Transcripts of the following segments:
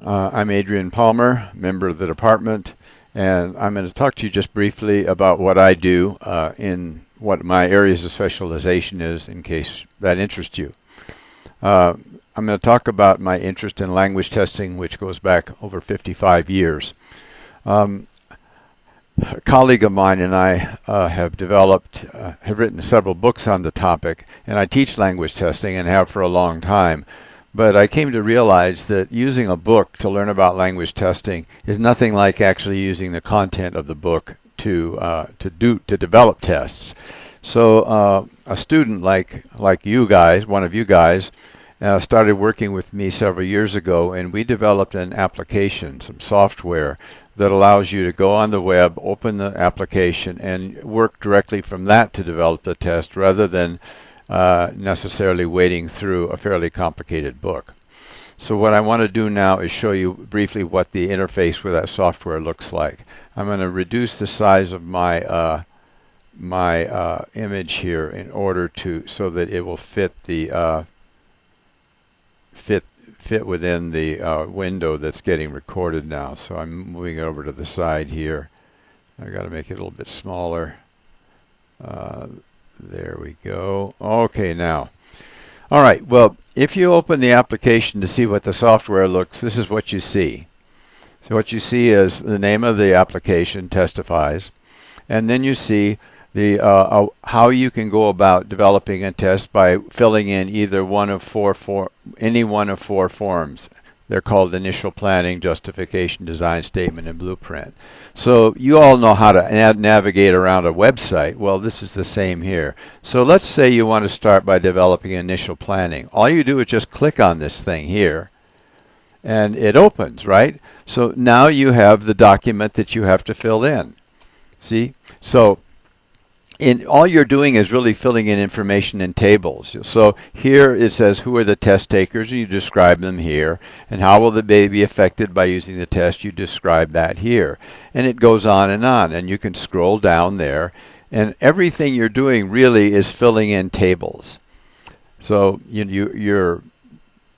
I'm Adrian Palmer, member of the department, and I'm going to talk to you just briefly about what I do in what my areas of specialization is, in case that interests you. I'm going to talk about my interest in language testing, which goes back over 55 years. A colleague of mine and I have written several books on the topic, and I teach language testing and have for a long time. But I came to realize that using a book to learn about language testing is nothing like actually using the content of the book to develop tests. So a student like you guys, one of you guys, started working with me several years ago, and we developed an application, some software that allows you to go on the web, open the application, and work directly from that to develop the test rather than necessarily wading through a fairly complicated book. So what I want to do now is show you briefly what the interface with that software looks like. I'm going to reduce the size of my image here in order so that it will fit within the window that's getting recorded now. So I'm moving over to the side here. I got to make it a little bit smaller. There we go. Okay, now. All right, well, if you open the application to see what the software looks, this is what you see. So what you see is the name of the application, Testifies, and then you see the how you can go about developing a test by filling in either any one of four forms. They're called initial planning, justification, design statement, and blueprint. So you all know how to navigate around a website. Well, this is the same here. So let's say you want to start by developing initial planning. All you do is just click on this thing here, and it opens, right? So now you have the document that you have to fill in. See? So all you're doing is really filling in information in tables. So here it says who are the test takers, and you describe them here, and how will they be affected by using the test, you describe that here. And it goes on, and you can scroll down there, and everything you're doing really is filling in tables. So you're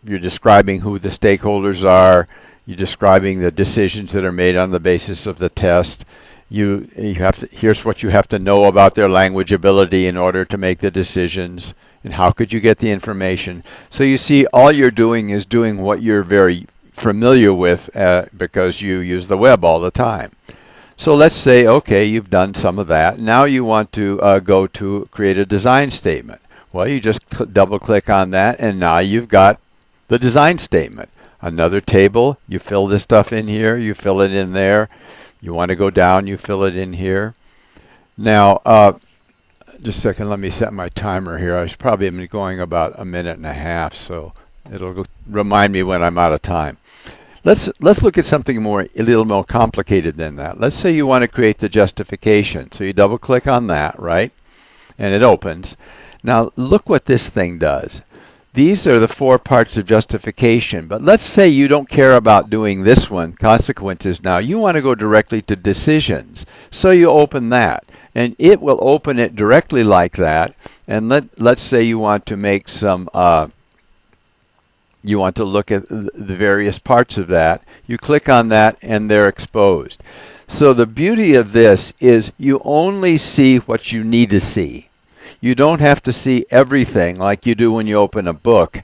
describing who the stakeholders are, you're describing the decisions that are made on the basis of the test. Here's what you have to know about their language ability in order to make the decisions, and how could you get the information. So you see, all you're doing is doing what you're very familiar with because you use the web all the time. So let's say, okay, you've done some of that. Now you want to go to create a design statement. Well, you just double click on that, and now you've got the design statement. Another table, you fill this stuff in here, you fill it in there. You want to go down, you fill it in here. Now, just a second, let me set my timer here. I was probably going about 1.5 minutes, so it'll remind me when I'm out of time. Let's look at something a little more complicated than that. Let's say you want to create the justification. So you double click on that, right? And it opens. Now look what this thing does. These are the 4 parts of justification, but let's say you don't care about doing this one, consequences now. You want to go directly to decisions. So you open that, and it will open it directly like that. And let's say you want to make some, you want to look at the various parts of that. You click on that, and they're exposed. So the beauty of this is you only see what you need to see. You don't have to see everything like you do when you open a book.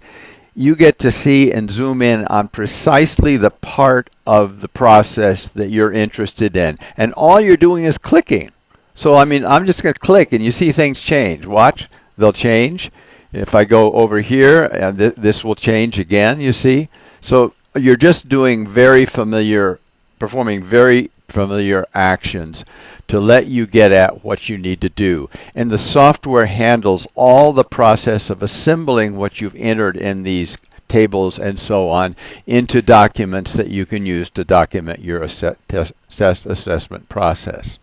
You get to see and zoom in on precisely the part of the process that you're interested in. And all you're doing is clicking. So, I mean, I'm just going to click, and you see things change. Watch. They'll change. If I go over here, and this will change again, you see. So you're just doing performing very familiar actions to let you get at what you need to do. And the software handles all the process of assembling what you've entered in these tables and so on into documents that you can use to document your test assessment process.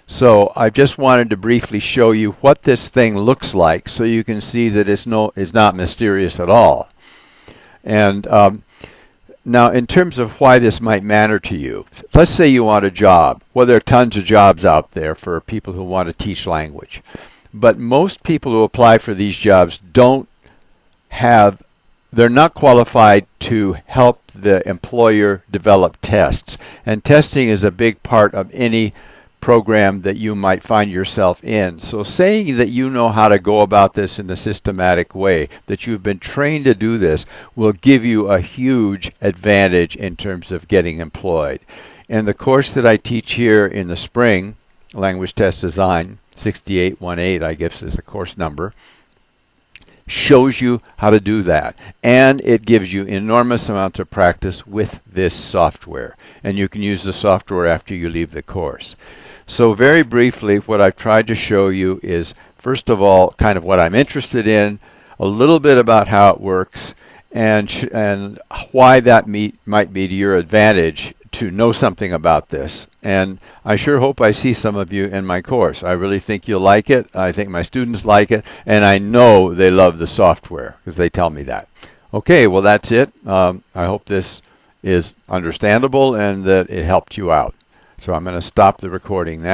So I just wanted to briefly show you what this thing looks like so you can see that it's not mysterious at all. And now, in terms of why this might matter to you, let's say you want a job. Well, there are tons of jobs out there for people who want to teach language. But most people who apply for these jobs don't have they're not qualified to help the employer develop tests. And testing is a big part of any program that you might find yourself in. So saying that you know how to go about this in a systematic way, that you've been trained to do this, will give you a huge advantage in terms of getting employed. In the course that I teach here in the spring, Language Test Design, 6818 I guess is the course number, shows you how to do that. And it gives you enormous amounts of practice with this software. And you can use the software after you leave the course. So very briefly, what I've tried to show you is, first of all, kind of what I'm interested in, a little bit about how it works, and why that might be to your advantage to know something about this. And I sure hope I see some of you in my course. I really think you'll like it. I think my students like it. And I know they love the software because they tell me that. Okay, well, that's it. I hope this is understandable and that it helped you out. So I'm going to stop the recording now.